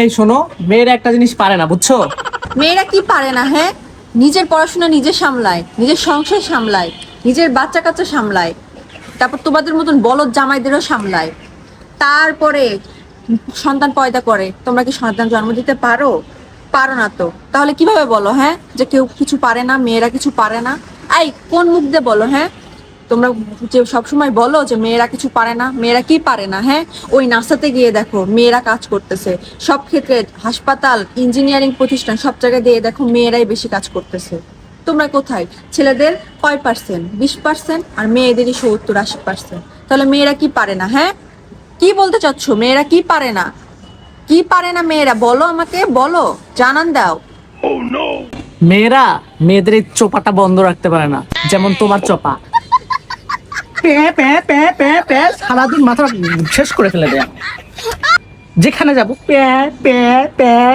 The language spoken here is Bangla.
এই শোনো, মেয়েরা একটা জিনিস পারে না, বুঝছো? মেয়েরা কি পারে না? হ্যাঁ, নিজের পড়াশোনা নিজে সামলায়, নিজের সংসার সামলায়, নিজের বাচ্চা কাচ্চা সামলায়, তারপর তোমাদের মতন বলদ জামাইদেরও সামলায়, তারপরে সন্তান পয়দা করে। তোমরা কি সন্তান জন্ম দিতে পারো? পারো না তো তাহলে কিভাবে বলো হ্যাঁ যে কেউ কিছু পারে না, মেয়েরা কিছু পারে না? আই কোন মুখ দিয়ে বলো? হ্যাঁ, তোমরা যে সবসময় বলো যে মেয়েরা কিছু পারে না, মেয়েরা কি পারে না? হ্যাঁ, ওই নাসাতে গিয়ে দেখো মেয়েরা কাজ করতেছে, সব ক্ষেত্রে হাসপাতাল, ইঞ্জিনিয়ারিং প্রতিষ্ঠান, সব জায়গায় দিয়ে দেখো মেয়েরাই বেশি কাজ করতেছে। তোমরা কোথায়? ছেলেদের কয় পার্সেন্ট? 20%, আর মেয়েদেরই 70-80%। তাহলে মেয়েরা কি পারে না? হ্যাঁ, কি বলতে চাচ্ছ? মেয়েরা কি পারে না? কি পারে না মেয়েরা? বলো আমাকে, বলো, জানান দাও। মেয়েরা মেয়েদের এই চোপাটা বন্ধ রাখতে পারে না, যেমন তোমার চোপা। প্যাঁ প্যাঁ প্যাঁ প্যাঁ প্যাঁ সারাদিন মাথা শেষ করে ফেলে দেয়। যেখানে যাবো প্যাঁ প্যাঁ প্যাঁ।